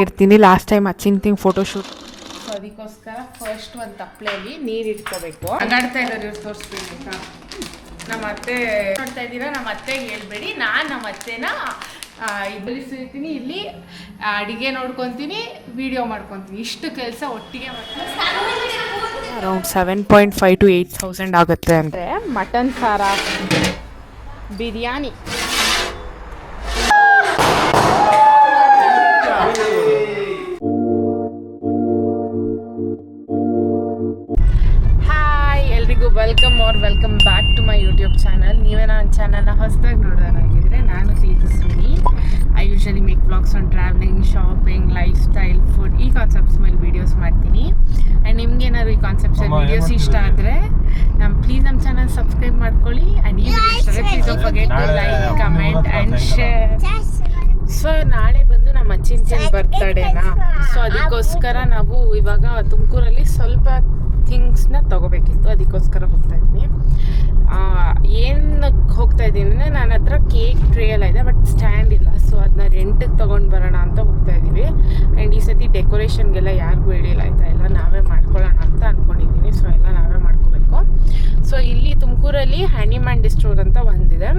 ಇರ್ತೀನಿ. Last time ಅಚ್ಚಿಂತಿಂಗ್ photoshoot, so ಅದಕ್ಕೋಸ್ಕರ first ಒಂದು ತಪ್ಪಲೆಯಲ್ಲಿ ನೀರು ಇಟ್ಕೋಬೇಕು. ಅಗಾಡ್ತಾ ಇದ್ದಾರೆ ಇವ್ರು, ತೋರಿಸ್ಬೇಕು. ನಮ್ಮ ಅತ್ತೆ ನೋಡ್ತಾ ಇದ್ದೀರಾ, ನಮ್ಮ ಅತ್ತೆಗೆ ಹೇಳ್ಬೇಡಿ, ನಾನು ನಮ್ಮ ಅತ್ತೆನ ಇಬ್ಬರಿಸಿರ್ತೀನಿ. ಇಲ್ಲಿ ಅಡುಗೆ ನೋಡ್ಕೊತೀನಿ, ವಿಡಿಯೋ ಮಾಡ್ಕೊತೀನಿ, ಇಷ್ಟು ಕೆಲಸ ಒಟ್ಟಿಗೆ ಮಾಡ್ತೀನಿ. ಅರೌಂಡ್ 7.5 to 8,000 ಆಗುತ್ತೆ. ಅಂದರೆ ಮಟನ್ ಸಾರ, biryani, welcome back to my YouTube channel. ನೀವೇ ನನ್ನ ಚಾನಲ್ನ ಹೊಸದಾಗಿ ನೋಡೋದಾಗಿದ್ದರೆ, ನಾನು Tejaswini. I usually make vlogs on travelling, shopping, lifestyle, food, ಈ ಕಾನ್ಸೆಪ್ಟ್ಸ್ ಮೇಲೆ ವೀಡಿಯೋಸ್ ಮಾಡ್ತೀನಿ. ಆ್ಯಂಡ್ ನಿಮ್ಗೇನಾದ್ರು ಈ ಕಾನ್ಸೆಪ್ಟ್ಸ್ ವೀಡಿಯೋಸ್ ಇಷ್ಟ ಆದರೆ ಪ್ಲೀಸ್ ನಮ್ಮ ಚಾನಲ್ ಸಬ್ಸ್ಕ್ರೈಬ್ ಮಾಡ್ಕೊಳ್ಳಿ. ಆ್ಯಂಡ್ ಈ ವಿಡಿಯೋ ಇಷ್ಟ ಆದರೆ please don't forget to like, comment and share. So ನಾಳೆ ಬಂದು ನಮ್ಮ ಅಚ್ಚಿನ ಬರ್ತಡೇನಾ, ಸೊ ಅದಕ್ಕೋಸ್ಕರ ನಾವು ಇವಾಗ ತುಮಕೂರಲ್ಲಿ ಸ್ವಲ್ಪ ಥಿಂಗ್ಸ್ನ ತೊಗೋಬೇಕಿತ್ತು, ಅದಕ್ಕೋಸ್ಕರ ಹೋಗ್ತಾ ಇದ್ದೀನಿ. ಏನಕ್ಕೆ ಹೋಗ್ತಾ ಇದ್ದೀನಿ ಅಂದರೆ, ನನ್ನ ಹತ್ರ ಕೇಕ್ ಟ್ರೇ ಎಲ್ಲ ಇದೆ, ಬಟ್ ಸ್ಟ್ಯಾಂಡ್ ಇಲ್ಲ. ಸೊ ಅದನ್ನ ರೆಂಟಿಗೆ ತೊಗೊಂಡು ಬರೋಣ ಅಂತ ಹೋಗ್ತಾ ಇದ್ದೀವಿ. ಆ್ಯಂಡ್ ಈ ಸತಿ ಡೆಕೋರೇಷನ್ಗೆಲ್ಲ ಯಾರಿಗೂ ಹೇಳಿಲ್ಲ, ಆಯಿತಾ, ಎಲ್ಲ ನಾವೇ ಮಾಡ್ಕೊಳ್ಳೋಣ ಅಂತ ಅಂದ್ಕೊಂಡಿದ್ದೀನಿ. ಸೊ ಎಲ್ಲ ನಾವೇ ಮಾಡ್ಕೋಬೇಕು. ಸೊ ಇಲ್ಲಿ ತುಮಕೂರಲ್ಲಿ ಹ್ಯಾಂಡಿಮ್ಯಾನ್ ಸ್ಟೋರ್ ಅಂತ ಒಂದಿದೆ.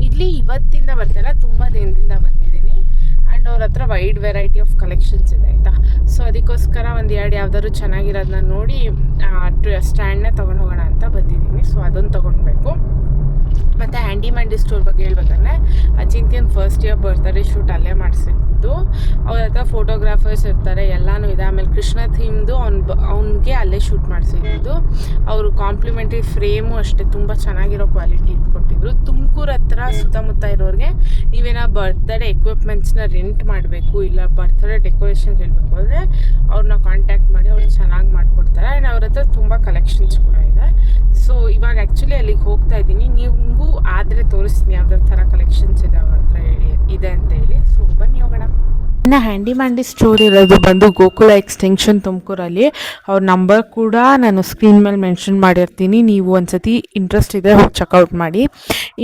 ಇಲ್ಲಿ ಇವತ್ತಿಂದ ಬರ್ತಾಯಿಲ್ಲ, ತುಂಬ ದಿನದಿಂದ ಬಂದಿದ್ದೀನಿ. ಆ್ಯಂಡ್ ಅವ್ರ ಹತ್ರ ವೈಡ್ ವೆರೈಟಿ ಆಫ್ ಕಲೆಕ್ಷನ್ಸ್ ಇದೆ, ಆಯಿತಾ. ಸೊ ಅದಕ್ಕೋಸ್ಕರ ಒಂದೆರಡು ಯಾವ್ದಾದ್ರು ಚೆನ್ನಾಗಿರೋದನ್ನ ನೋಡಿ ಸ್ಟ್ಯಾಂಡ್ನೇ ತೊಗೊಂಡು ಹೋಗೋಣ ಅಂತ ಬಂದಿದ್ದೀನಿ. ಸೊ ಅದನ್ನು ತೊಗೊಳ್ಬೇಕು. ಮತ್ತು ಹ್ಯಾಂಡಿಮ್ಯಾನ್ ಸ್ಟೋರ್ ಬಗ್ಗೆ ಹೇಳ್ಬೇಕಂದ್ರೆ, ಅಚಿಂತ್ಯನ್ ಫಸ್ಟ್ ಇಯರ್ ಬರ್ತ್ಡೇ ಶೂಟ್ ಅಲ್ಲೇ ಮಾಡಿಸಿದ್ದು. ಅವ್ರ ಹತ್ರ ಫೋಟೋಗ್ರಾಫರ್ಸ್ ಇರ್ತಾರೆ, ಎಲ್ಲನೂ ಇದೆ. ಆಮೇಲೆ ಕೃಷ್ಣ ಥೀಮ್ದು ಅವ್ನಿಗೆ ಅಲ್ಲೇ ಶೂಟ್ ಮಾಡಿಸಿದ್ದು. ಅವರು ಕಾಂಪ್ಲಿಮೆಂಟ್ರಿ ಫ್ರೇಮು ಅಷ್ಟೇ ತುಂಬ ಚೆನ್ನಾಗಿರೋ ಕ್ವಾಲಿಟಿ ಕೊಟ್ಟಿದ್ರು. ತುಮಕೂರು ಹತ್ರ ಸುತ್ತಮುತ್ತ ಇರೋರಿಗೆ ನೀವೇನೋ ಬರ್ತ್ಡೇ ಎಕ್ವಿಪ್ಮೆಂಟ್ಸ್ನ ರೆಂಟ್ ಮಾಡಬೇಕು, ಇಲ್ಲ ಬರ್ತ್ಡೇ ಡೆಕೋರೇಷನ್ ಹೇಳಬೇಕು ಅಂದರೆ ಅವ್ರನ್ನ ಕಾಂಟ್ಯಾಕ್ಟ್ ಮಾಡಿ ಅವ್ರು ಚೆನ್ನಾಗಿ ಮಾಡಿಕೊಡ್ತಾರೆ. ಆ್ಯಂಡ್ ಅವ್ರ ಹತ್ರ ತುಂಬ ಕಲೆಕ್ಷನ್ಸ್ ಕೂಡ ಇದೆ. ಸೊ ಇವಾಗ ಆ್ಯಕ್ಚುಲಿ ಅಲ್ಲಿಗೆ ಹೋಗ್ತಾ ಇದ್ದೀನಿ. ನಿಮಗೂ ಆದರೆ ತೋರಿಸ್ತೀನಿ ಯಾವ್ಯಾವ ಥರ ಕಲೆಕ್ಷನ್ಸ್ ಇದೆ ಅವ್ರ ಹತ್ರ ಇದೆ ಅಂತ ಹೇಳಿ. ಸೊ ಬನ್ನಿ ಹೋಗೋಣ. ಇನ್ನು ಹ್ಯಾಂಡಿಮ್ಯಾನ್ ಸ್ಟೋರ್ ಇರೋದು ಬಂದು ಗೋಕುಲ ಎಕ್ಸ್ಟೆನ್ಷನ್ ತುಮಕೂರಲ್ಲಿ. ಅವ್ರ ನಂಬರ್ ಕೂಡ ನಾನು ಸ್ಕ್ರೀನ್ ಮೇಲೆ ಮೆನ್ಷನ್ ಮಾಡಿರ್ತೀನಿ, ನೀವು ಒಂದ್ಸತಿ ಇಂಟ್ರೆಸ್ಟ್ ಇದೆ ಹೋಗಿ ಚೆಕ್ಔಟ್ ಮಾಡಿ.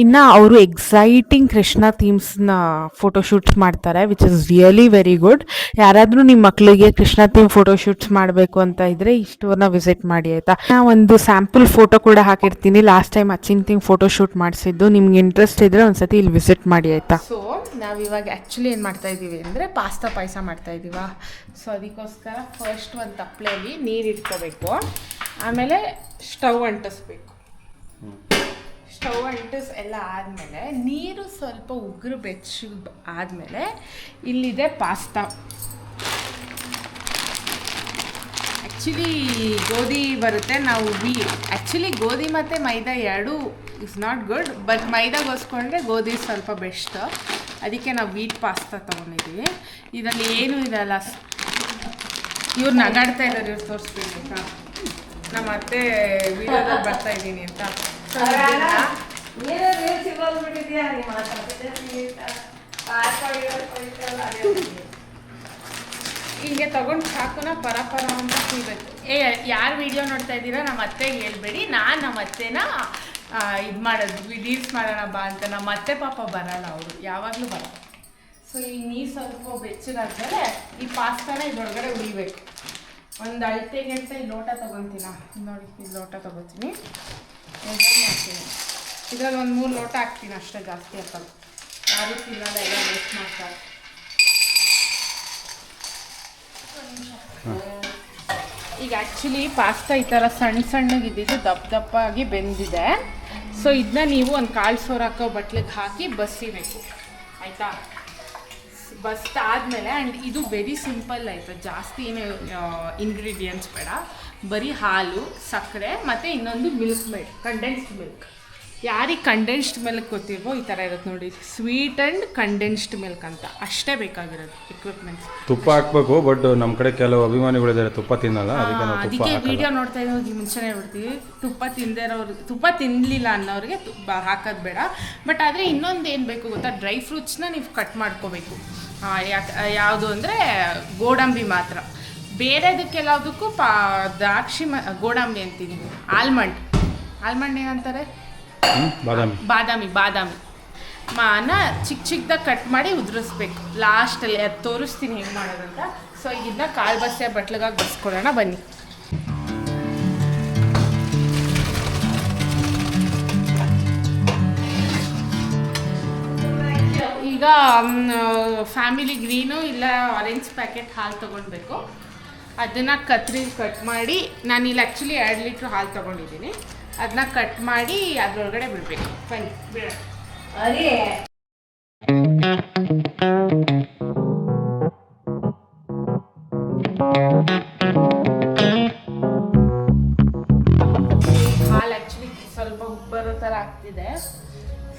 ಇನ್ನು ಅವರು ಎಕ್ಸೈಟಿಂಗ್ ಕೃಷ್ಣ ಥೀಮ್ಸ್ನ ಫೋಟೋಶೂಟ್ಸ್ ಮಾಡ್ತಾರೆ, which is really very good. ಯಾರಾದರೂ ನಿಮ್ಮ ಮಕ್ಕಳಿಗೆ ಕೃಷ್ಣ ಥೀಮ್ ಫೋಟೋಶೂಟ್ಸ್ ಮಾಡಬೇಕು ಅಂತ ಇದ್ದರೆ ಈ ಸ್ಟೋರ್ನ ವಿಸಿಟ್ ಮಾಡಿ, ಆಯಿತಾ. ನಾನು ಒಂದು ಸ್ಯಾಂಪಲ್ ಫೋಟೋ ಕೂಡ ಹಾಕಿರ್ತೀನಿ, ಲಾಸ್ಟ್ ಟೈಮ್ ಅಚ್ಚಿಂತಿಂಗ್ ಫೋಟೋಶೂಟ್ ಮಾಡಿಸಿದ್ದು. ನಿಮ್ಗೆ ಇಂಟ್ರೆಸ್ಟ್ ಇದ್ದರೆ ಒಂದ್ಸತಿ ಇಲ್ಲಿ ವಿಸಿಟ್ ಮಾಡಿ, ಆಯಿತಾ. ಸೊ ನಾವಿವಾಗ ಆ್ಯಕ್ಚುಲಿ ಏನು ಮಾಡ್ತಾಯಿದ್ದೀವಿ ಅಂದರೆ ಪಾಸ್ತಾ ಪಾಯಸ ಮಾಡ್ತಾಯಿದ್ದೀವ. ಸೊ ಅದಕ್ಕೋಸ್ಕರ ಫಸ್ಟ್ ಒಂದು ತಪ್ಪಲೆಯಲ್ಲಿ ನೀರು ಇಟ್ಕೋಬೇಕು, ಆಮೇಲೆ ಸ್ಟವ್ ಅಂಟಿಸ್ಬೇಕು. ಸ್ಟವ್ ಅಂಟಿಸ್ ಎಲ್ಲ ಆದಮೇಲೆ ನೀರು ಸ್ವಲ್ಪ ಉಗುರು ಬೆಚ್ಚ ಆದಮೇಲೆ ಇಲ್ಲಿದೆ ಪಾಸ್ತಾ. ಆ್ಯಕ್ಚುಲಿ ಗೋಧಿ ಬರುತ್ತೆ, ನಾವು ಆ್ಯಕ್ಚುಲಿ ಗೋಧಿ ಮತ್ತು ಮೈದಾ ಎರಡೂ ಇಸ್ ನಾಟ್ ಗುಡ್, ಬಟ್ ಮೈದಾಗೋಸ್ಕೊಂಡ್ರೆ ಗೋಧಿ ಸ್ವಲ್ಪ ಬೆಸ್ಟ್. ಅದಕ್ಕೆ ನಾವು ವೀಟ್ ಪಾಸ್ತಾ ತೊಗೊಂಡಿದ್ದೀವಿ. ಇದರಲ್ಲಿ ಏನೂ ಇದೆಲ್ಲ, ಇವ್ರು ನಗಾಡ್ತಾ ಇದ್ದಾರೆ, ಇವ್ರು ತೋರಿಸ್ಬೇಕು. ನಮ್ಮ ಅತ್ತೆ ವಿಡಿಯೋದಲ್ಲಿ ಬರ್ತಾ ಇದ್ದೀನಿ ಅಂತ. ಹಿಂಗೆ ತೊಗೊಂಡು ಚಾಕುನ ಪರ ಅಂತ ಕುಯ್ಬೇಕು. ಯಾರು ವಿಡಿಯೋ ನೋಡ್ತಾ ಇದ್ದೀರಾ ನಮ್ಮ ಅತ್ತೆಗೆ ಹೇಳ್ಬೇಡಿ, ನಾನು ನಮ್ಮ ಅತ್ತೆನ ಇದು ಮಾಡೋದು ರೀಲ್ಸ್ ಮಾಡೋಣ ಬಾ ಅಂತ. ನಮ್ಮ ಅತ್ತೆ ಪಾಪ ಬರಲ್ಲ, ಅವರು ಯಾವಾಗಲೂ ಬರಲ್ಲ. ಸೊ ಈ ನೀರು ಸ್ವಲ್ಪ ಬೆಚ್ಚಗಾದ್ಮೇಲೆ ಈ ಪಾಸ್ತಾನ ಇದರೊಳಗಡೆ ಉಳಿಬೇಕು. ಒಂದು ಅಳತೆಗೆ ಅಂತ ಈ ಲೋಟ ತೊಗೊತೀನ ನೋಡಿ, ಈ ಲೋಟ ತೊಗೋತೀನಿ, ಮಾಡ್ತೀನಿ. ಇದರಲ್ಲಿ ಒಂದು 3 ಲೋಟ ಹಾಕ್ತೀನಿ ಅಷ್ಟೇ, ಜಾಸ್ತಿ ಹಾಕಲ್ಲ. ಯಾರು ತಿನ್ನಲ್ಲ, ಎಲ್ಲ ವೇಸ್ಟ್ ಮಾಡ್ತಾರೆ. ಈಗ ಆ್ಯಕ್ಚುಲಿ ಪಾಸ್ತಾ ಈ ಥರ ಸಣ್ಣಗಿದ್ದಿದ್ದು ದಪ್ಪಾಗಿ ಬೆಂದಿದೆ. ಸೊ ಇದನ್ನ ನೀವು ಒಂದು ಕಾಳು ಸೋರು ಹಾಕೋ ಬಟ್ಲಿಗೆ ಹಾಕಿ ಬಸಿಬೇಕು, ಆಯಿತಾ. ಬಸ್ತಾದಮೇಲೆ, ಆ್ಯಂಡ್ ಇದು ವೆರಿ ಸಿಂಪಲ್ ಆಯಿತಾ, ಜಾಸ್ತಿ ಏನು ಇಂಗ್ರೀಡಿಯೆಂಟ್ಸ್ ಬೇಡ, ಬರೀ ಹಾಲು, ಸಕ್ಕರೆ ಮತ್ತು ಇನ್ನೊಂದು ಮಿಲ್ಕ್ ಮೇಡ್, ಕಂಡೆನ್ಸ್ಡ್ ಮಿಲ್ಕ್. ಯಾರಿಗೆ ಕಂಡೆನ್ಸ್ಡ್ ಮಿಲ್ಕ್ ಗೊತ್ತಿಲ್ವೋ ಈ ಥರ ಇರುತ್ತೆ ನೋಡಿ, ಸ್ವೀಟ್ ಆ್ಯಂಡ್ ಕಂಡೆನ್ಸ್ಡ್ ಮಿಲ್ಕ್ ಅಂತ, ಅಷ್ಟೇ ಬೇಕಾಗಿರೋದು ಎಕ್ವಿಪ್ಮೆಂಟ್ಸ್. ತುಪ್ಪ ಹಾಕ್ಬೇಕು, ಬಟ್ ನಮ್ಮ ಕಡೆ ಕೆಲವು ಅಭಿಮಾನಿಗಳಿದ್ದಾರೆ ತುಪ್ಪ ತಿನ್ನಲ್ಲ, ಅದಕ್ಕೆ ವಿಡಿಯೋ ನೋಡ್ತಾ ಇರೋದು ಮುಂಚೆನೇ ಹೇಳ್ತೀವಿ, ತುಪ್ಪ ತಿಂದೇ ಇರೋರು, ತುಪ್ಪ ತಿನ್ನಲಿಲ್ಲ ಅನ್ನೋರಿಗೆ ತುಪ್ಪ ಹಾಕೋದು ಬೇಡ. ಬಟ್ ಆದರೆ ಇನ್ನೊಂದು ಏನು ಬೇಕು ಗೊತ್ತಾ, ಡ್ರೈ ಫ್ರೂಟ್ಸ್ನ ನೀವು ಕಟ್ ಮಾಡ್ಕೋಬೇಕು. ಯಾವುದು ಅಂದರೆ ಗೋಡಂಬಿ ಮಾತ್ರ, ಬೇರೆದಕ್ಕೆಲ್ಲದಕ್ಕೂ ದ್ರಾಕ್ಷಿ ಗೋಡಂಬಿ ಅಂತೀನಿ, ಆಲ್ಮಂಡ್ ಏನಂತಾರೆ, ಬಾದಾಮಿ. ಮಾನ ಚಿಕ್ಕ ಚಿಕ್ಕದಾಗಿ ಕಟ್ ಮಾಡಿ ಉದುರಿಸ್ಬೇಕು ಲಾಸ್ಟಲ್ಲಿ. ಅದು ತೋರಿಸ್ತೀನಿ ಹೆಂಗೆ ಮಾಡೋದಂತ. ಸೊ ಇದನ್ನ ಕಾಳು ಬಸ್ಸೆ ಬಟ್ಲಿಗಾಗಿ ಬಸ್ಕೊಳ್ಳೋಣ ಬನ್ನಿ. ಈಗ ಫ್ಯಾಮಿಲಿ ಗ್ರೀನು ಇಲ್ಲ ಆರೆಂಜ್ ಪ್ಯಾಕೆಟ್ ಹಾಲು ತೊಗೊಳ್ಬೇಕು. ಅದನ್ನು ಕಟ್ ಮಾಡಿ, ನಾನಿಲ್ಲಿ ಆ್ಯಕ್ಚುಲಿ 2 ಲೀಟ್ರ್ ಹಾಲು ತೊಗೊಂಡಿದ್ದೀನಿ. ಅದನ್ನ ಕಟ್ ಮಾಡಿ ಅದರೊಳಗಡೆ ಬಿಡಬೇಕು. ಬನ್ನಿ ಬಿಡೋಣ. ಹಾಲು ಆ್ಯಕ್ಚುಲಿ ಸ್ವಲ್ಪ ಉಪ್ಪು ಬರೋ ಥರ ಆಗ್ತಿದೆ.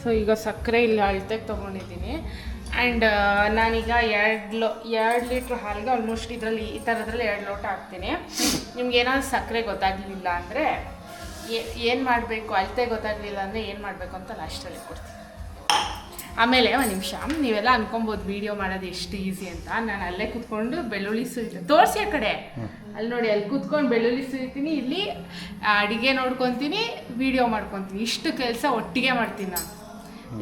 ಸೊ ಈಗ ಸಕ್ಕರೆ ಇಲ್ಲಿ ಅಳತೆಗೆ ತೊಗೊಂಡಿದ್ದೀನಿ. ಆ್ಯಂಡ್ ನಾನೀಗ 2 ಲೀಟ್ರ್ ಹಾಲಿಗೆ ಆಲ್ಮೋಸ್ಟ್ ಇದರಲ್ಲಿ ಈ ಥರದ್ರಲ್ಲಿ 2 ಲೋಟ ಹಾಕ್ತೀನಿ. ನಿಮ್ಗೆ ಏನಾದ್ರು ಸಕ್ಕರೆ ಗೊತ್ತಾಗಲಿಲ್ಲ ಅಂದರೆ ಏನು ಮಾಡಬೇಕು, ಅಳತೆ ಗೊತ್ತಾಗಲಿಲ್ಲ ಅಂದರೆ ಏನು ಮಾಡಬೇಕು ಅಂತ ಲಾಸ್ಟಲ್ಲಿ ಕೊಡ್ತೀನಿ. ಆಮೇಲೆ ಒಂದು ನಿಮಿಷ, ನೀವೆಲ್ಲ ಅನ್ಕೊಬೋದು ವೀಡಿಯೋ ಮಾಡೋದು ಎಷ್ಟು ಈಸಿ ಅಂತ. ನಾನು ಅಲ್ಲೇ ಕೂತ್ಕೊಂಡು ಬೆಳ್ಳುಳ್ಳಿ ಸುರಿತೀನಿ, ತೋರಿಸಿ ಆ ಕಡೆ ಅಲ್ಲಿ ನೋಡಿ, ಅಲ್ಲಿ ಕೂತ್ಕೊಂಡು ಬೆಳ್ಳುಳ್ಳಿ ಸುರಿತೀನಿ, ಇಲ್ಲಿ ಅಡುಗೆ ನೋಡ್ಕೊತೀನಿ, ವೀಡಿಯೋ ಮಾಡ್ಕೊತೀನಿ. ಇಷ್ಟು ಕೆಲಸ ಒಟ್ಟಿಗೆ ಮಾಡ್ತೀನಿ ನಾನು.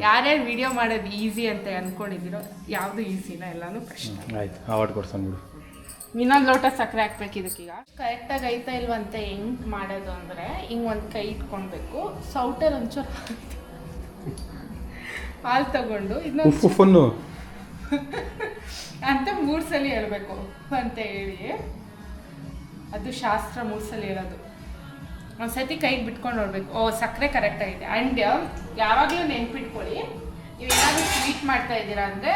ಯಾರ್ಯಾರು ವೀಡಿಯೋ ಮಾಡೋದು ಈಸಿ ಅಂತ ಅಂದ್ಕೊಂಡಿದ್ದೀರೋ, ಯಾವುದು ಈಸಿನ, ಎಲ್ಲನೂ ಕಷ್ಟ. ಆಯ್ತು, ಅವಾರ್ಡ್ ಕೊಡ್ಸೋಣ ಬಿಡು. ಇನ್ನೊಂದು ಲೋಟ ಸಕ್ಕರೆ ಹಾಕ್ಬೇಕು ಇದಕ್ಕೀಗ. ಕರೆಕ್ಟಾಗಿ ಐತಾ ಇಲ್ವಂತ ಹೆಂಗೆ ಮಾಡೋದು ಅಂದರೆ, ಹಿಂಗೆ ಒಂದು ಕೈ ಇಟ್ಕೊಳ್ಬೇಕು, ಸೌಟಲ್ಲಿ ಒಂಚೂರು ಹಾಲು ತಗೊಂಡು ಇದನ್ನ ಅಂತ 3 ಸಲ ಹೇಳ್ಬೇಕು ಅಂತ ಹೇಳಿ, ಅದು ಶಾಸ್ತ್ರ 3 ಸಲ ಹೇಳೋದು. ಒಂದ್ಸತಿ ಕೈಗೆ ಬಿಟ್ಕೊಂಡು ನೋಡ್ಬೇಕು, ಓ ಸಕ್ಕರೆ ಕರೆಕ್ಟಾಗಿದೆ. ಆ್ಯಂಡ್ ಯಾವಾಗಲೂ ನೆನ್ಪಿಟ್ಕೊಳ್ಳಿ, ನೀವೇನಾದರೂ ಸ್ವೀಟ್ ಮಾಡ್ತಾ ಇದ್ದೀರಾ ಅಂದರೆ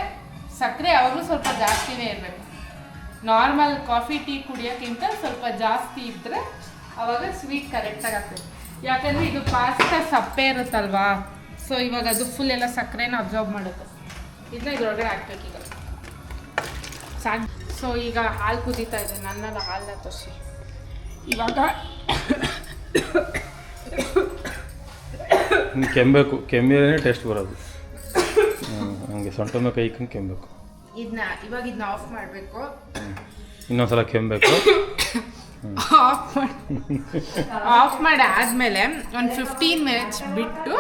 ಸಕ್ಕರೆ ಯಾವಾಗಲೂ ಸ್ವಲ್ಪ ಜಾಸ್ತಿನೇ ಇರಬೇಕು. ನಾರ್ಮಲ್ ಕಾಫಿ ಟೀ ಕುಡಿಯೋಕ್ಕಿಂತ ಸ್ವಲ್ಪ ಜಾಸ್ತಿ ಇದ್ದರೆ ಆವಾಗ ಸ್ವೀಟ್ ಕರೆಕ್ಟಾಗಿ ಆಗ್ತದೆ. ಯಾಕಂದರೆ ಇದು ಪಾಸ್ತಾ ಸಪ್ಪೆ ಇರುತ್ತಲ್ವಾ, ಸೊ ಇವಾಗ ಅದು ಫುಲ್ ಎಲ್ಲ ಸಕ್ಕರೆನ ಅಬ್ಸರ್ವ್ ಮಾಡುತ್ತೆ. ಇದನ್ನ ಇದ್ರೊಳಗಡೆ ಹಾಕ್ಬೇಕೀಗ ಸಾಕು. ಸೊ ಈಗ ಹಾಲು ಕುದೀತಾ ಇದೆ, ನನ್ನೆಲ್ಲ ಹಾಲನ್ನ ತೋರಿಸಿ. ಇವಾಗ ಕೆಮ್ಮಬೇಕು, ಕೆಮ್ಮಿದ್ರೆ ಟೇಸ್ಟ್ ಬರೋದು. ಹಂಗೆ ಸೊಂಟ ಮೇಲೆ ಕೈ ಇಕ್ಕಂಗೆ ಕೆಮ್ಮಬೇಕು. ಇದನ್ನ ಆಫ್ ಮಾಡಬೇಕು. ಇನ್ನೊಂದ್ಸಲ ಕೆಮ್ಮಬೇಕು. ಆಫ್ ಮಾಡಿ ಆದಮೇಲೆ ಒಂದು 15 ಮಿನಿಟ್ಸ್ ಬಿಟ್ಟು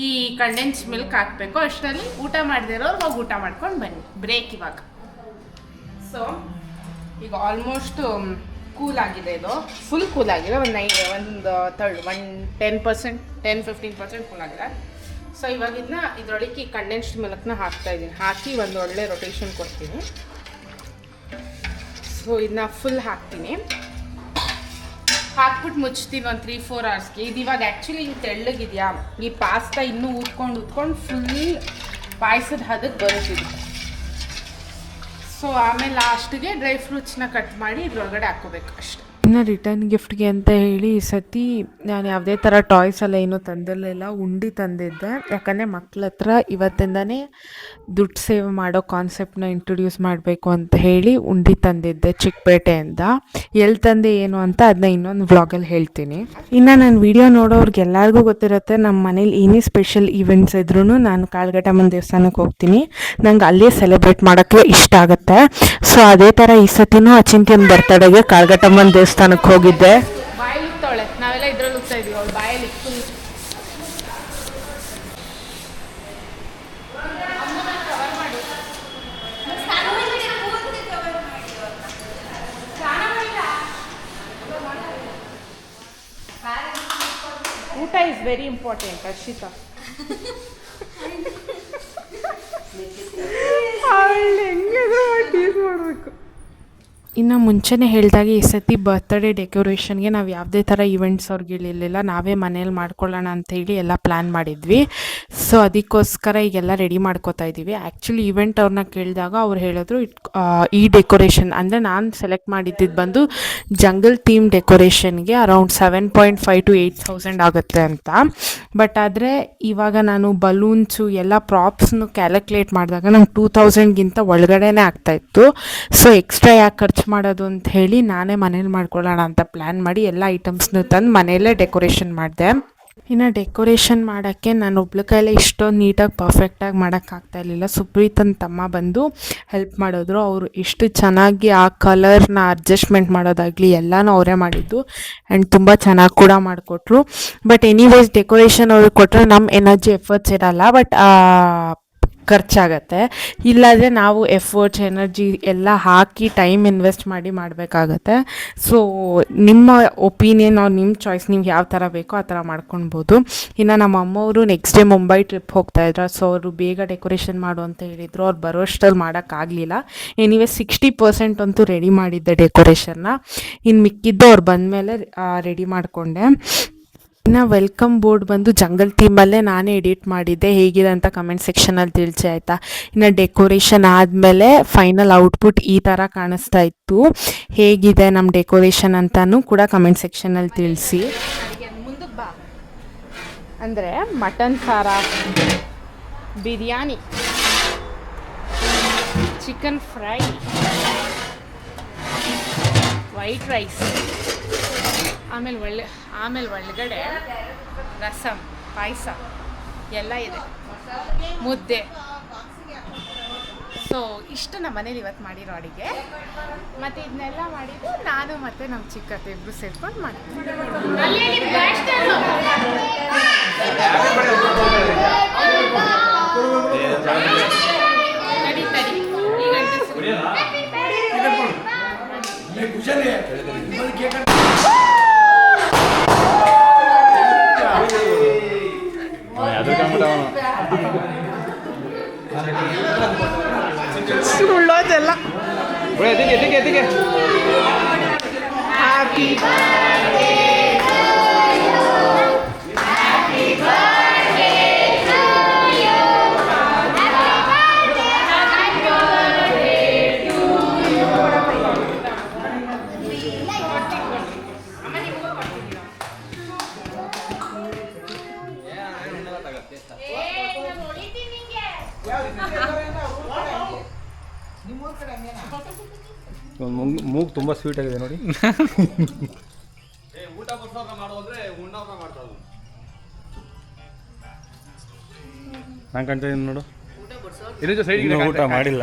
ಈ ಕಂಡೆನ್ಸ್ ಮಿಲ್ಕ್ ಹಾಕಬೇಕು. ಅಷ್ಟರಲ್ಲಿ ಊಟ ಮಾಡದಿರೋರು ಹೋಗಿ ಊಟ ಮಾಡ್ಕೊಂಡು ಬನ್ನಿ. ಬ್ರೇಕ್ ಇವಾಗ. ಸೊ ಈಗ ಆಲ್ಮೋಸ್ಟ್ ಕೂಲ್ ಆಗಿದೆ, ಇದು ಫುಲ್ ಕೂಲ್ ಆಗಿದೆ. ಒಂದು 10-15% ಕೂಲ್ ಆಗಿದೆ. ಸೊ ಇವಾಗ ಇದನ್ನ ಇದರೊಳಗೆ ಕಂಡೆನ್ಸ್ಡ್ ಮಿಲ್ಕ್ನ ಹಾಕ್ತಾಯಿದ್ದೀನಿ. ಹಾಕಿ ಒಂದು ಒಳ್ಳೆ ರೊಟೇಷನ್ ಕೊಡ್ತೀನಿ. ಸೊ ಇದನ್ನ ಫುಲ್ ಹಾಕ್ತೀನಿ, ಹಾಕ್ಬಿಟ್ಟು ಮುಚ್ತೀನಿ ಒಂದು 3-4 ಅವರ್ಸ್ಗೆ. ಇದು ಇವಾಗ ಆ್ಯಕ್ಚುಲಿ ಹಿಂಗೆ ತೆಳ್ಳಗಿದೆಯಾ, ಈ ಪಾಸ್ತಾ ಇನ್ನೂ ಉದ್ಕೊಂಡು ಫುಲ್ ಪಾಯಸದ ಹದಕ್ಕೆ ಬರುತ್ತಿದೆ. ಸೊ ಆಮೇಲೆ ಲಾಸ್ಟಿಗೆ ಡ್ರೈ ಫ್ರೂಟ್ಸ್ನ ಕಟ್ ಮಾಡಿ ಇದ್ರೊಳಗಡೆ ಹಾಕೋಬೇಕು ಅಷ್ಟೆ. ಇನ್ನು ರಿಟರ್ನ್ ಗಿಫ್ಟ್ಗೆ ಅಂತ ಹೇಳಿ ಈ ಸತಿ ನಾನು ಯಾವುದೇ ಥರ ಟಾಯ್ಸ್ ಎಲ್ಲ ಏನೂ ತಂದಿರಲಿಲ್ಲ, ಉಂಡಿ ತಂದಿದ್ದೆ. ಯಾಕಂದರೆ ಮಕ್ಳ ಹತ್ರ ಇವತ್ತಿಂದನೇ ದುಡ್ಡು ಸೇವ್ ಮಾಡೋ ಕಾನ್ಸೆಪ್ಟನ್ನ ಇಂಟ್ರೊಡ್ಯೂಸ್ ಮಾಡಬೇಕು ಅಂತ ಹೇಳಿ ಉಂಡಿ ತಂದಿದ್ದೆ ಚಿಕ್ಕಪೇಟೆಯಿಂದ. ಎಲ್ಲಿ ತಂದೆ ಏನು ಅಂತ ಅದನ್ನ ಇನ್ನೊಂದು ವ್ಲಾಗಲ್ಲಿ ಹೇಳ್ತೀನಿ. ಇನ್ನು ನನ್ನ ವಿಡಿಯೋ ನೋಡೋರ್ಗೆಲ್ಲರಿಗೂ ಗೊತ್ತಿರುತ್ತೆ, ನಮ್ಮ ಮನೇಲಿ ಏನೇ ಸ್ಪೆಷಲ್ ಈವೆಂಟ್ಸ್ ಇದ್ರೂ ನಾನು ಕಾಳಘಟ್ಟಮ್ಮನ ದೇವಸ್ಥಾನಕ್ಕೆ ಹೋಗ್ತೀನಿ. ನಂಗೆ ಅಲ್ಲೇ ಸೆಲೆಬ್ರೇಟ್ ಮಾಡೋಕ್ಕೆ ಇಷ್ಟ ಆಗುತ್ತೆ. ಸೊ ಅದೇ ಥರ ಈ ಸತಿನೂ ಅಚಿಂತ್ಯನ ಬರ್ತಡೆಗೆ ಕಾಳಘಟ್ಟಮ್ಮನ ದೇವಸ್ಥಾನಕ್ಕೆ ಹೋಗಿದ್ದೆ. ಬಾಯಲ್ಲಿ ಇಕ್ತಾವಳೆ, ನಾವೆಲ್ಲ ಇದ್ರಲ್ಲಿ ಹೋಗ್ತಾ ಇದೀವಿ. ಅವಳು ಬಾಯಲ್ಲಿ ಊಟ ಇಸ್ ವೆರಿ ಇಂಪಾರ್ಟೆಂಟ್. ಹರ್ಷಿತಾ ಮಾಡಬೇಕು. ಇನ್ನು ಮುಂಚೆನೇ ಹೇಳಿದಾಗ ಈ ಸತಿ ಬರ್ತ್ಡೇ ಡೆಕೋರೇಷನ್ಗೆ ನಾವು ಯಾವುದೇ ಥರ ಈವೆಂಟ್ಸ್ ಅವ್ರಿಗೆ ಹೇಳಿರಲಿಲ್ಲ, ನಾವೇ ಮನೇಲಿ ಮಾಡ್ಕೊಳ್ಳೋಣ ಅಂಥೇಳಿ ಎಲ್ಲ ಪ್ಲ್ಯಾನ್ ಮಾಡಿದ್ವಿ. ಸೊ ಅದಕ್ಕೋಸ್ಕರ ಈಗೆಲ್ಲ ರೆಡಿ ಮಾಡ್ಕೋತಾ ಇದ್ದೀವಿ. ಆ್ಯಕ್ಚುಲಿ ಈವೆಂಟ್ ಅವ್ರನ್ನ ಕೇಳಿದಾಗ ಅವ್ರು ಹೇಳಿದ್ರು ಈ ಡೆಕೋರೇಷನ್ ಅಂದರೆ ನಾನು ಸೆಲೆಕ್ಟ್ ಮಾಡಿದ್ದಿದ್ದು ಬಂದು ಜಂಗಲ್ ಥೀಮ್ ಡೆಕೋರೇಷನ್ಗೆ ಅರೌಂಡ್ 7.5 to 8,000 ಆಗುತ್ತೆ ಅಂತ. ಬಟ್ ಆದರೆ ಇವಾಗ ನಾನು ಬಲೂನ್ಸು ಎಲ್ಲ ಪ್ರಾಪ್ಸ್ನು ಕ್ಯಾಲ್ಕುಲೇಟ್ ಮಾಡಿದಾಗ ನಂಗೆ 2,000ಗಿಂತ ಒಳಗಡೆನೇ ಆಗ್ತಾಯಿತ್ತು. ಸೊ ಎಕ್ಸ್ಟ್ರಾ ಯಾಕೆ ಖರ್ಚು ಮಾಡೋದು ಅಂತ ಹೇಳಿ ನಾನೇ ಮನೇಲಿ ಮಾಡ್ಕೊಳ್ಳೋಣ ಅಂತ ಪ್ಲ್ಯಾನ್ ಮಾಡಿ ಎಲ್ಲ ಐಟಮ್ಸ್ನ ತಂದು ಮನೆಯಲ್ಲೇ ಡೆಕೋರೇಷನ್ ಮಾಡಿದೆ. ಇನ್ನು ಡೆಕೋರೇಷನ್ ಮಾಡೋಕ್ಕೆ ನಾನು ಒಬ್ಳ ಕೈಲೇ ಇಷ್ಟೊಂದು ನೀಟಾಗಿ ಪರ್ಫೆಕ್ಟಾಗಿ ಮಾಡೋಕ್ಕಾಗ್ತಾ ಇರಲಿಲ್ಲ. ಸುಪ್ರೀತನ ತಮ್ಮ ಬಂದು ಹೆಲ್ಪ್ ಮಾಡಿದ್ರು. ಅವರು ಎಷ್ಟು ಚೆನ್ನಾಗಿ ಆ ಕಲರ್ನ ಅಡ್ಜಸ್ಟ್ಮೆಂಟ್ ಮಾಡೋದಾಗಲಿ ಎಲ್ಲನೂ ಅವರೇ ಮಾಡಿದ್ದು ಆ್ಯಂಡ್ ತುಂಬ ಚೆನ್ನಾಗಿ ಕೂಡ ಮಾಡಿಕೊಟ್ರು. ಬಟ್ ಎನಿವೇಸ್ ಡೆಕೋರೇಷನ್ ಅವ್ರಿಗೆ ಕೊಟ್ಟರೆ ನಮ್ಮ ಎನರ್ಜಿ ಎಫರ್ಟ್ಸ್ ಇರಲ್ಲ, ಬಟ್ ಖರ್ಚಾಗತ್ತೆ. ಇಲ್ಲಾದರೆ ನಾವು ಎಫರ್ಟ್ಸ್ ಎನರ್ಜಿ ಎಲ್ಲ ಹಾಕಿ ಟೈಮ್ ಇನ್ವೆಸ್ಟ್ ಮಾಡಿ ಮಾಡಬೇಕಾಗತ್ತೆ. ಸೊ ನಿಮ್ಮ ಒಪಿನಿಯನ್ ಅವ್ರು ನಿಮ್ಮ ಚಾಯ್ಸ್, ನೀವು ಯಾವ ಥರ ಬೇಕೋ ಆ ಥರ ಮಾಡ್ಕೊಳ್ಬೋದು. ಇನ್ನು ನಮ್ಮ ಅಮ್ಮವರು ನೆಕ್ಸ್ಟ್ ಡೇ ಮುಂಬೈ ಟ್ರಿಪ್ ಹೋಗ್ತಾಯಿದ್ರು. ಸೊ ಅವರು ಬೇಗ ಡೆಕೋರೇಷನ್ ಮಾಡು ಅಂತ ಹೇಳಿದರು. ಅವ್ರು ಬರೋಷ್ಟಲ್ಲಿ ಮಾಡೋಕ್ಕಾಗಲಿಲ್ಲ. ಎನಿವೇ 60% ಅಂತೂ ರೆಡಿ ಮಾಡಿದ್ದೆ ಡೆಕೋರೇಷನ್ನ. ಇನ್ನು ಮಿಕ್ಕಿದ್ದು ಅವ್ರು ಬಂದಮೇಲೆ ರೆಡಿ ಮಾಡಿಕೊಂಡೆ. ಇನ್ನು ವೆಲ್ಕಮ್ ಬೋರ್ಡ್ ಬಂದು ಜಂಗಲ್ ಥೀಮಲ್ಲೇ ನಾನೇ ಎಡಿಟ್ ಮಾಡಿದ್ದೆ. ಹೇಗಿದೆ ಅಂತ ಕಮೆಂಟ್ ಸೆಕ್ಷನಲ್ಲಿ ತಿಳಿಸಿ ಆಯಿತಾ. ಇನ್ನು ಡೆಕೋರೇಷನ್ ಆದಮೇಲೆ ಫೈನಲ್ ಔಟ್ಪುಟ್ ಈ ಥರ ಕಾಣಿಸ್ತಾ ಇತ್ತು. ಹೇಗಿದೆ ನಮ್ಮ ಡೆಕೋರೇಷನ್ ಅಂತಲೂ ಕೂಡ ಕಮೆಂಟ್ ಸೆಕ್ಷನಲ್ಲಿ ತಿಳಿಸಿ. ಮುಂದಕ್ಕೆ ಬಾ ಅಂದರೆ ಮಟನ್ ಸಾರ, biryani, chicken fry, white rice, ಆಮೇಲೆ ಒಳಗಡೆ ರಸಮ್, ಪಾಯಸ ಎಲ್ಲ ಇದೆ, ಮುದ್ದೆ. ಸೊ ಇಷ್ಟು ನಮ್ಮ ಮನೇಲಿ ಇವತ್ತು ಮಾಡಿರೋ ಅಡುಗೆ. ಮತ್ತು ಇದನ್ನೆಲ್ಲ ಮಾಡಿದ್ದು ನಾನು ಮತ್ತು ನಮ್ಮ ಚಿಕ್ಕತ್ತೆ ಇಬ್ಬರು ಸೇರ್ಕೊಂಡು ಮಾಡ್ತೀವಿ. ಸುಳ್ಳೋದೆಲ್ಲ ಹ್ಯಾಪಿ ಮೂಗು ತುಂಬ ಸ್ವೀಟ್ ಆಗಿದೆ ನೋಡಿ. ನಾನು ಕಾಣ್ತಿದ್ದೀನಿ ನೋಡು. ಊಟ ಮಾಡಿಲ್ಲ.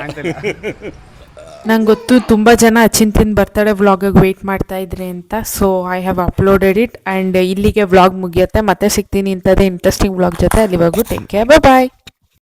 ನಂಗೆ ಗೊತ್ತು ತುಂಬ ಜನ ಅಚಿಂತಿನ ಬರ್ತಡೇ ವ್ಲಾಗಿಗೆ ವೆಯ್ಟ್ ಮಾಡ್ತಾ ಇದ್ರಿ ಅಂತ. So I have uploaded it and ಇಲ್ಲಿಗೆ ವ್ಲಾಗ್ ಮುಗಿಯುತ್ತೆ. ಮತ್ತೆ ಸಿಗ್ತೀನಿ ಇಂಥದ್ದೇ ಇಂಟ್ರೆಸ್ಟಿಂಗ್ ವ್ಲಾಗ್ ಜೊತೆ. ಅಲ್ಲಿವರೆಗೂ ಟೇಕ್ ಕೇರ್, ಬಾಯ್.